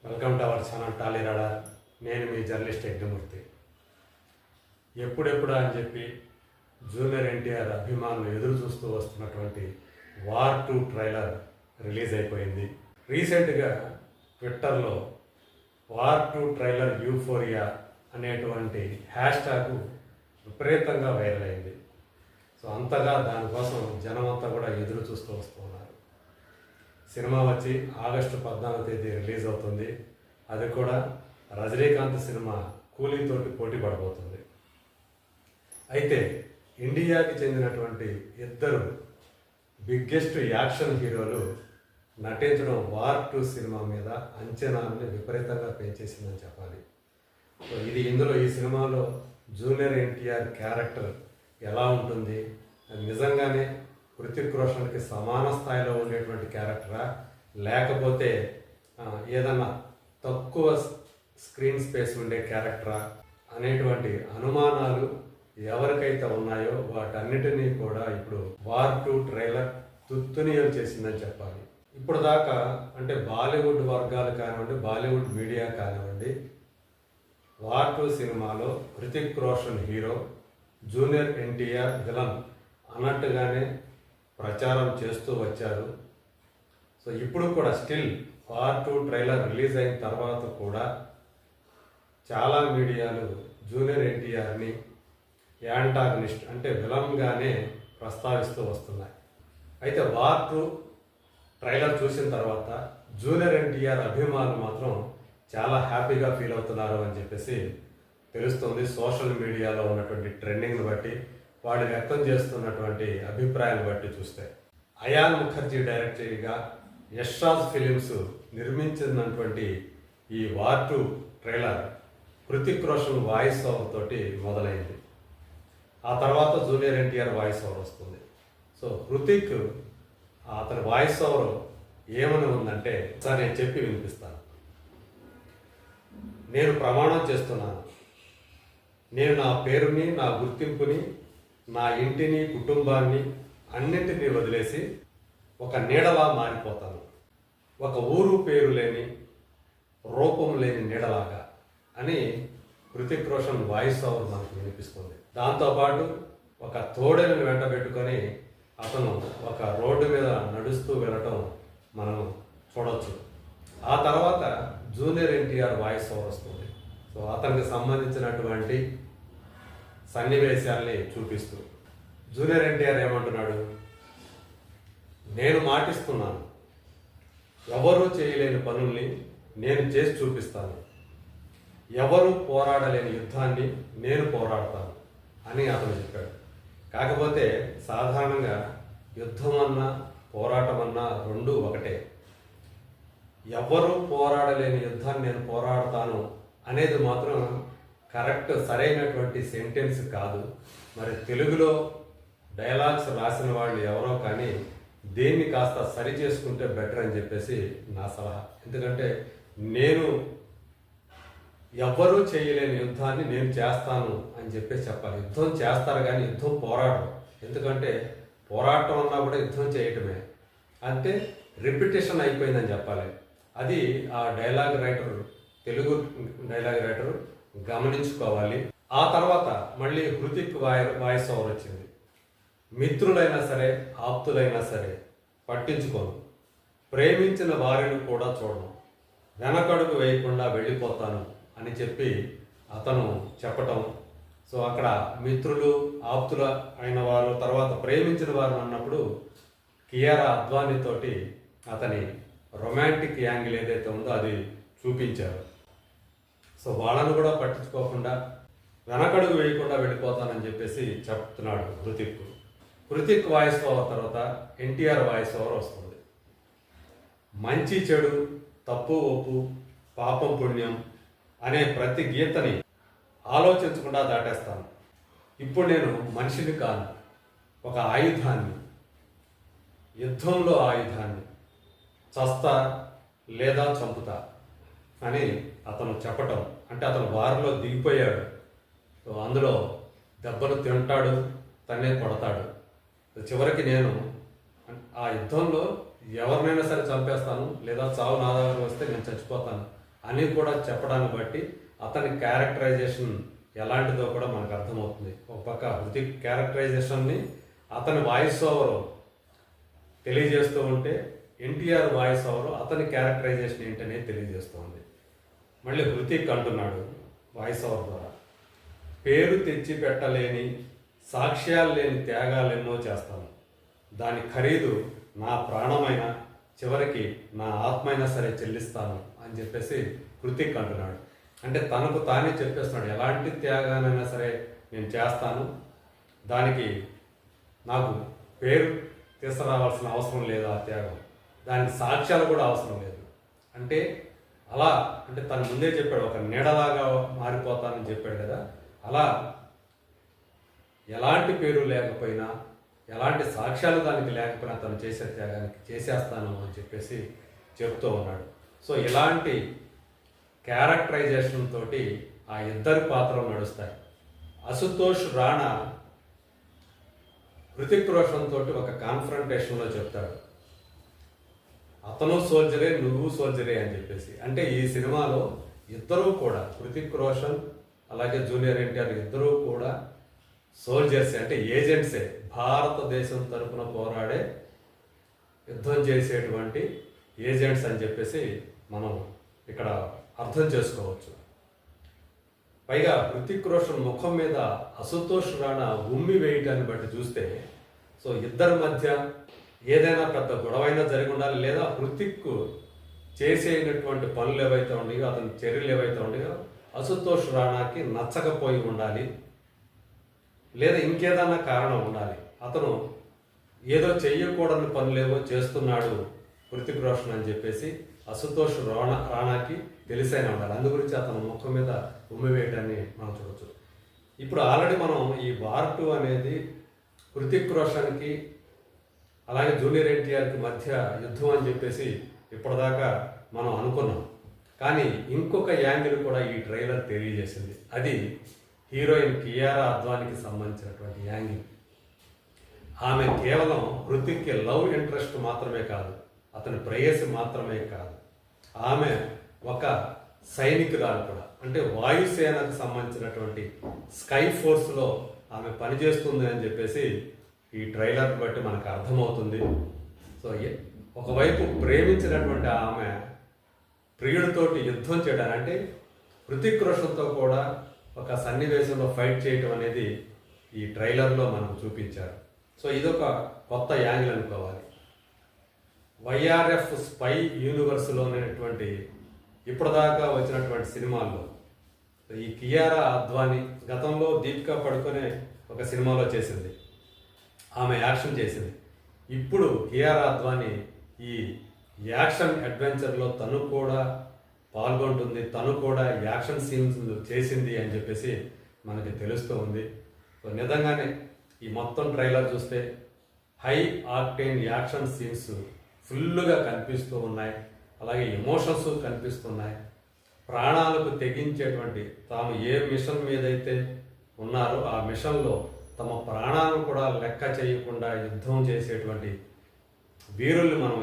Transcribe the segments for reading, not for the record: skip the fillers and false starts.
Welcome to our channel Tally radar. నేను మీ journalist Yagnamurthy. ఎప్పుడెప్పుడా అని చెప్పి జూనియర్ ఎన్టీఆర్ అభిమానులు ఎదురు చూస్తూ వస్తున్నటువంటి వార్ 2 ట్రైలర్ రిలీజ్ అయిపోయింది. రీసెంట్గా ట్విట్టర్లో వార్ 2 ట్రైలర్ యూఫోరియా అనేటువంటి హ్యాష్ ట్యాగ్ విపరీతంగా వైరల్ అయింది. సో అంతగా దానికోసం జనమంతా కూడా ఎదురు చూస్తూ వస్తున్నారు. సినిమా వచ్చి ఆగస్టు 14వ తేదీ రిలీజ్ అవుతుంది. అది కూడా రజనీకాంత్ సినిమా కూలీతోటి పోటీ పడబోతుంది. అయితే ఇండియాకి చెందినటువంటి ఇద్దరు బిగ్గెస్ట్ యాక్షన్ హీరోలు నటించడం వార్ 2 సినిమా మీద అంచనాలని విపరీతంగా పెంచేసిందని చెప్పాలి. సో ఇందులో ఈ సినిమాలో జూనియర్ ఎన్టీఆర్ క్యారెక్టర్ ఎలా ఉంటుంది, అది నిజంగానే హృతిక్ రోషన్కి సమాన స్థాయిలో ఉండేటువంటి క్యారెక్టరా, లేకపోతే ఏదన్నా తక్కువ స్క్రీన్ స్పేస్ ఉండే క్యారెక్టరా అనేటువంటి అనుమానాలు ఎవరికైతే ఉన్నాయో వాటన్నిటినీ కూడా ఇప్పుడు వార్ 2 ట్రైలర్ తుత్తునియం చేసిందని చెప్పాలి. ఇప్పుడు దాకా అంటే బాలీవుడ్ వర్గాలు కానివ్వండి, బాలీవుడ్ మీడియా కానివ్వండి, వార్ 2 సినిమాలో Hrithik Roshan hero, junior NTR villain అన్నట్టుగానే ప్రచారం చేస్తూ వచ్చారు. సో ఇప్పుడు కూడా స్టిల్ వార్ 2 ట్రైలర్ రిలీజ్ అయిన తర్వాత కూడా చాలా మీడియాలు జూనియర్ ఎన్టీఆర్ని యాంటాగనిస్ట్ అంటే విలన్గానే ప్రస్తావిస్తూ వస్తున్నాయి. అయితే వార్ 2 ట్రైలర్ చూసిన తర్వాత జూనియర్ ఎన్టీఆర్ అభిమానులు మాత్రం చాలా హ్యాపీగా ఫీల్ అవుతున్నారు అని చెప్పేసి తెలుస్తుంది. సోషల్ మీడియాలో ఉన్నటువంటి ట్రెండింగ్ని బట్టి, వాళ్ళు వ్యక్తం చేస్తున్నటువంటి అభిప్రాయాన్ని బట్టి చూస్తే. అయాన్ ముఖర్జీ డైరెక్టర్గా యష్రాజ్ ఫిలిమ్స్ నిర్మించినటువంటి ఈ war 2 trailer Hrithik Roshan voice over తోటి మొదలైంది. ఆ తర్వాత జూనియర్ ఎన్టీఆర్ వాయిస్ ఓవర్ వస్తుంది. సో హృతిక్ అతని వాయిస్ ఓవర్ ఏమని ఉందంటే, సార్ నేను చెప్పి వినిపిస్తాను. నేను ప్రమాణం చేస్తున్నాను, నేను నా పేరుని, నా గుర్తింపుని, నా ఇంటిని, కుటుంబాన్ని అన్నింటినీ వదిలేసి ఒక నీడలా మారిపోతాను. ఒక ఊరు పేరు లేని, రూపం లేని నీడలాగా అని హృతిక్ రోషన్ వాయిస్ ఓవర్ మనకు వినిపిస్తుంది. దాంతోపాటు ఒక తోడేలను వెంట పెట్టుకొని అతను ఒక రోడ్డు మీద నడుస్తూ వెళ్ళటం మనం చూడవచ్చు. ఆ తర్వాత జూనియర్ ఎన్టీఆర్ వాయిస్ ఓవర్ వస్తుంది. సో అతనికి సంబంధించినటువంటి సన్నివేశాల్ని చూపిస్తూ జూనియర్ ఎన్టీఆర్ ఏమంటున్నాడు, నేను మాటిస్తున్నాను, ఎవరూ చేయలేని పనుల్ని నేను చేసి చూపిస్తాను, ఎవరు పోరాడలేని యుద్ధాన్ని నేను పోరాడతాను అని అతను చెప్పాడు. కాకపోతే సాధారణంగా యుద్ధం అన్నా పోరాటం అన్నా రెండు ఒకటే. ఎవరు పోరాడలేని యుద్ధాన్ని నేను పోరాడతాను అనేది మాత్రం కరెక్ట్ సరైనటువంటి సెంటెన్స్ కాదు. మరి తెలుగులో డైలాగ్స్ రాసిన వాళ్ళు ఎవరో కానీ దేన్ని కాస్త సరి చేసుకుంటే బెటర్ అని చెప్పేసి నా సలహా. ఎందుకంటే నేను ఎవ్వరూ చేయలేని యుద్ధాన్ని నేను చేస్తాను అని చెప్పేసి చెప్పాలి. యుద్ధం చేస్తారు కానీ యుద్ధం పోరాడరు. ఎందుకంటే పోరాటం అన్నా కూడా యుద్ధం చేయటమే. అంటే రిపిటేషన్ అయిపోయిందని చెప్పాలి. అది ఆ dialogue writer, Telugu dialogue writer గమనించుకోవాలి. ఆ తర్వాత మళ్ళీ హృతిక్ వాయిస్ ఓవర్ వచ్చింది. మిత్రులైనా సరే, ఆప్తులైనా సరే పట్టించుకోను, ప్రేమించిన వారిని కూడా చూడను, వెనకడుగు వేయకుండా వెళ్ళిపోతాను అని చెప్పి అతను చెప్పటం. సో అక్కడ మిత్రులు, ఆప్తుల అయిన వారు, తర్వాత ప్రేమించిన వారు అన్నప్పుడు కియారా అద్వానీతోటి అతని రొమాంటిక్ యాంగిల్ ఏదైతే ఉందో అది చూపించారు. సో వాళ్ళను కూడా పట్టించుకోకుండా వెనకడుగు వేయకుండా వెళ్ళిపోతానని చెప్పేసి చెప్తున్నాడు హృతిక్. హృతిక్ వాయిస్ ఓవర్ తర్వాత ఎన్టీఆర్ వాయిస్ ఓవర్ వస్తుంది. మంచి చెడు, తప్పు ఒప్పు, పాపం పుణ్యం అనే ప్రతి గీతని ఆలోచించకుండా దాటేస్తాను. ఇప్పుడు నేను మనిషిని కాను, ఒక ఆయుధాన్ని, యుద్ధంలో ఆయుధాన్ని, చస్తా లేదా చంపుతా అని అతను చెప్పటం. అంటే అతను వారిలో దిగిపోయాడు. అందులో దెబ్బలు తింటాడు, తన్నే కొడతాడు. చివరికి నేను ఆ యుద్ధంలో ఎవరినైనా సరే చంపేస్తాను, లేదా చావు నా దగ్గర వస్తే నేను చచ్చిపోతాను అని కూడా చెప్పడాన్ని బట్టి అతని క్యారెక్టరైజేషన్ ఎలాంటిదో కూడా మనకు అర్థమవుతుంది. ఒక పక్క హృతిక్ క్యారెక్టరైజేషన్ని అతని వాయిస్ ఓవర్ తెలియజేస్తూ ఉంటే ఎన్టీఆర్ వాయిస్ ఓవర్ అతని క్యారెక్టరైజేషన్ ఏంటనేది తెలియజేస్తూ ఉంది. మళ్ళీ హృతిక్ అంటున్నాడు వాయిస్ ఓవర్ ద్వారా, పేరు తెచ్చి పెట్టలేని సాక్ష్యాలు లేని త్యాగాలు ఎన్నో చేస్తాను, దాని ఖరీదు నా ప్రాణమైన చివరికి నా ఆత్మైనా సరే చెల్లిస్తాను అని చెప్పేసి హృతిక్ అంటున్నాడు. అంటే తనకు తానే చెప్పేస్తున్నాడు, ఎలాంటి త్యాగానైనా సరే నేను చేస్తాను, దానికి నాకు పేరు తీసుకురావాల్సిన అవసరం లేదు, ఆ త్యాగం దానికి సాక్ష్యాలు కూడా అవసరం లేదు. అంటే అలా అంటే తను ముందే చెప్పాడు, ఒక నీడలాగా మారిపోతానని చెప్పాడు కదా, అలా ఎలాంటి పేరు లేకపోయినా ఎలాంటి సాక్ష్యాలు దానికి లేకపోయినా తను చేసే త్యాగానికి చేసేస్తాను అని చెప్పేసి చెప్తూ ఉన్నాడు. సో ఇలాంటి క్యారెక్టరైజేషన్ తోటి ఆ ఇద్దరి పాత్రలు నడుస్తాయి. అశుతోష్ రాణా హృతిక్ రోషన్ తోటి ఒక కాన్ఫ్రంటేషన్లో చెప్తాడు, అతను సోల్జరే నువ్వు సోల్జరే అని చెప్పేసి. అంటే ఈ సినిమాలో ఇద్దరూ కూడా హృతిక్ రోషన్ అలాగే జూనియర్ ఎన్టీఆర్ ఇద్దరూ కూడా సోల్జర్సే, అంటే ఏజెంట్సే, భారతదేశం తరపున పోరాడే యుద్ధం చేసేటువంటి ఏజెంట్స్ అని చెప్పేసి మనం ఇక్కడ అర్థం చేసుకోవచ్చు. పైగా హృతిక్ రోషన్ ముఖం మీద అశుతోష్ రాణా ఉమ్మి వేయటాన్ని బట్టి చూస్తే సో ఇద్దరి మధ్య ఏదైనా పెద్ద గొడవైనా జరిగి ఉండాలి, లేదా హృతిక్ చేసేటటువంటి పనులు ఏవైతే ఉండయో అతని చర్యలు ఏవైతే ఉండయో అశుతోష్ రాణాకి నచ్చకపోయి ఉండాలి, లేదా ఇంకేదన్నా కారణం ఉండాలి. అతను ఏదో చెయ్యకూడని పనులేవో చేస్తున్నాడు హృతిక్ రోషన్ అని చెప్పేసి అశుతోష్ రాణాకి తెలిసైనా ఉండాలి. అందు గురించి అతను ముఖం మీద ఉమ్మి వేయటాన్ని మనం చూడవచ్చు. ఇప్పుడు ఆల్రెడీ మనం ఈ వార్ 2 అనేది హృతిక్ రోషన్కి అలాగే జూనియర్ ఎన్టీఆర్కి మధ్య యుద్ధం అని చెప్పేసి ఇప్పటిదాకా మనం అనుకున్నాం. కానీ ఇంకొక యాంగిల్ కూడా ఈ ట్రైలర్ తెలియజేసింది. అది హీరోయిన్ కియారా అద్వానీకి సంబంధించినటువంటి యాంగిల్. ఆమె కేవలం హృతిక్కి లవ్ ఇంట్రెస్ట్ మాత్రమే కాదు, అతని ప్రేయసి మాత్రమే కాదు, ఆమె ఒక సైనికురాలు కూడా. అంటే వాయుసేనకు సంబంధించినటువంటి స్కై ఫోర్స్లో ఆమె పనిచేస్తుంది అని చెప్పేసి ఈ ట్రైలర్ బట్టి మనకు అర్థమవుతుంది. సో ఒకవైపు ప్రేమించినటువంటి ఆమె ప్రియుడితోటి యుద్ధం చేయడానికి, అంటే హృతిక్ రోషన్తో కూడా ఒక సన్నివేశంలో ఫైట్ చేయటం అనేది ఈ ట్రైలర్లో మనకు చూపించారు. సో ఇదొక కొత్త యాంగిల్ అనుకోవాలి. వైఆర్ఎఫ్ స్పై యూనివర్స్లోనేటువంటి ఇప్పటిదాకా వచ్చినటువంటి సినిమాల్లో ఈ కియారా అద్వానీ గతంలో దీపికా పడుకునే ఒక సినిమాలో చేసింది, ఆమె యాక్షన్ చేసింది. ఇప్పుడు కియారా అద్వానీ ఈ యాక్షన్ అడ్వెంచర్లో తను కూడా పాల్గొంటుంది, తను కూడా యాక్షన్ సీన్స్ చేసింది అని చెప్పేసి మనకి తెలుస్తూ ఉంది. సో నిజంగానే ఈ మొత్తం ట్రైలర్ చూస్తే హై ఆక్టేన్ యాక్షన్ సీన్స్ ఫుల్గా కనిపిస్తూ ఉన్నాయి, అలాగే ఎమోషన్స్ కనిపిస్తున్నాయి. ప్రాణాలకు తెగించేటువంటి తాము ఏ మిషన్ మీదైతే ఉన్నారో ఆ మిషన్లో తమ ప్రాణాలను కూడా లెక్క చేయకుండా యుద్ధం చేసేటువంటి వీరుల్ని మనం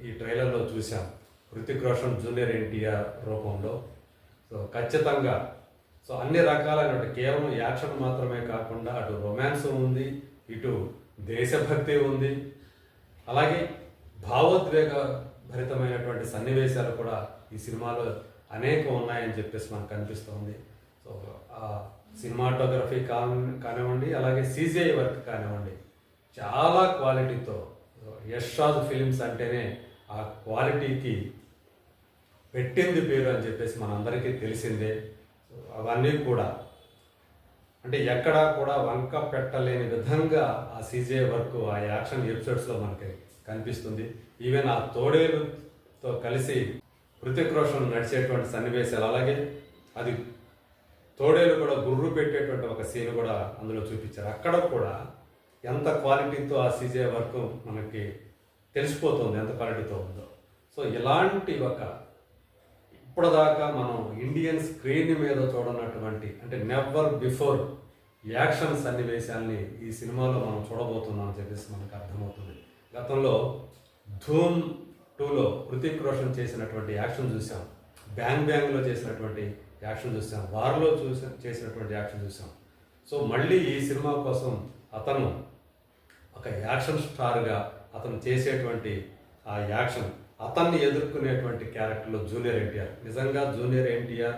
ఈ ట్రైలర్లో చూసాం, హృతిక్ రోషన్ జూనియర్ ఎన్టీఆర్ రూపంలో. సో ఖచ్చితంగా సో అన్ని రకాలైనటువంటి కేవలం యాక్షన్ మాత్రమే కాకుండా అటు రొమాన్స్ ఉంది, ఇటు దేశభక్తి ఉంది, అలాగే భావోద్వేగ భరితమైనటువంటి సన్నివేశాలు కూడా ఈ సినిమాలో అనేకం ఉన్నాయని చెప్పేసి మనకు కనిపిస్తుంది. సో ఆ సినిమాటోగ్రఫీ కానివ్వండి, అలాగే సీజీఐ వర్క్ కానివ్వండి, చాలా క్వాలిటీతో యశ్రాజ్ ఫిలిమ్స్ అంటేనే ఆ క్వాలిటీకి పెట్టింది పేరు అని చెప్పేసి మనందరికీ తెలిసిందే. అవన్నీ కూడా అంటే ఎక్కడా కూడా వంక పెట్టలేని విధంగా ఆ సీజీఐ వర్క్ ఆ యాక్షన్ ఎపిసోడ్స్లో మనకి కనిపిస్తుంది. ఈవెన్ ఆ తోడేలుతో కలిసి హృతిక్ రోషన్ నడిచేటువంటి సన్నివేశాలు, అలాగే అది తోడేలు కూడా గుర్రు పెట్టేటువంటి ఒక సీన్ కూడా అందులో చూపించారు. అక్కడ కూడా ఎంత క్వాలిటీతో ఆ సీజీఐ వర్క్ మనకి తెలిసిపోతుంది ఎంత క్వాలిటీతో ఉందో. సో ఇలాంటి ఒక ఇప్పటిదాకా మనం ఇండియన్ స్క్రీన్ మీద చూడనటువంటి అంటే నెవర్ బిఫోర్ యాక్షన్ సన్నివేశాల్ని ఈ సినిమాలో మనం చూడబోతున్నాం అని చెప్పేసి మనకు అర్థమవుతుంది. గతంలో ధూమ్ 2లో హృతిక్ రోషన్ చేసినటువంటి యాక్షన్ చూసాం, బ్యాంగ్ బ్యాంగ్లో చేసినటువంటి యాక్షన్ చూసాం, వార్లో చేసినటువంటి యాక్షన్ చూసాం. సో మళ్ళీ ఈ సినిమా కోసం అతను ఒక యాక్షన్ స్టార్గా అతను చేసేటువంటి ఆ యాక్షన్, అతన్ని ఎదుర్కొనేటువంటి క్యారెక్టర్లో జూనియర్ ఎన్టీఆర్. నిజంగా junior NTR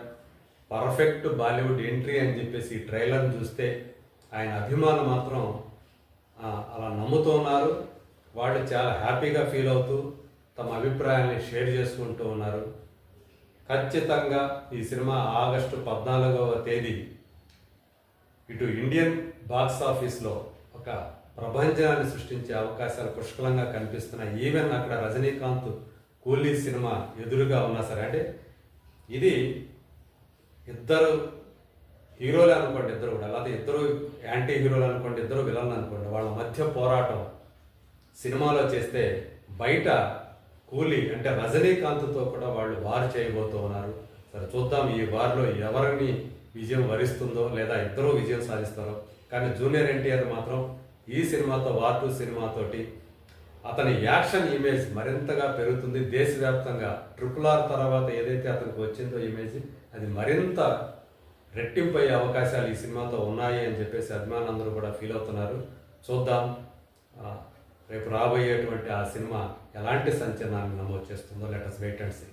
perfect Bollywood entry అని చెప్పేసి ఈ ట్రైలర్ని చూస్తే ఆయన అభిమానులు మాత్రం అలా నమ్ముతూ ఉన్నారు. వాళ్ళు చాలా హ్యాపీగా ఫీల్ అవుతూ తమ అభిప్రాయాన్ని షేర్ చేసుకుంటూ ఉన్నారు. ఖచ్చితంగా ఈ సినిమా ఆగస్టు 14వ తేదీ ఇటు ఇండియన్ బాక్స్ ఆఫీస్లో ఒక ప్రపంచాన్ని సృష్టించే అవకాశాలు పుష్కలంగా కనిపిస్తున్నాయి. ఈవెన్ అక్కడ రజనీకాంత్ కూలీ సినిమా ఎదురుగా ఉన్నా సరే, అంటే ఇది ఇద్దరు హీరోలు అనుకోండి, ఇద్దరు కూడా, అలాగే ఇద్దరు యాంటీ హీరోలు అనుకోండి, ఇద్దరు విలన్లు అనుకోండి, వాళ్ళ మధ్య పోరాటం సినిమాలో చేస్తే బయట కూలీ అంటే రజనీకాంత్తో కూడా వాళ్ళు వారు చేయబోతూ ఉన్నారు. సరే చూద్దాం ఈ వారిలో ఎవరిని విజయం వరిస్తుందో లేదా ఇద్దరూ విజయం సాధిస్తారో. కానీ జూనియర్ ఎన్టీఆర్ మాత్రం ఈ సినిమాతో వార్ 2 సినిమాతోటి అతని యాక్షన్ ఇమేజ్ మరింతగా పెరుగుతుంది. దేశవ్యాప్తంగా RRR తర్వాత ఏదైతే అతనికి వచ్చిందో ఇమేజ్, అది మరింత రెట్టింపు అయ్యే అవకాశాలు ఈ సినిమాతో ఉన్నాయి అని చెప్పేసి అభిమానులందరూ కూడా ఫీల్ అవుతున్నారు. చూద్దాం రేపు రాబోయేటువంటి ఆ సినిమా ఎలాంటి సంచలనాన్ని నమోదు చేస్తుందో. Let us wait and see.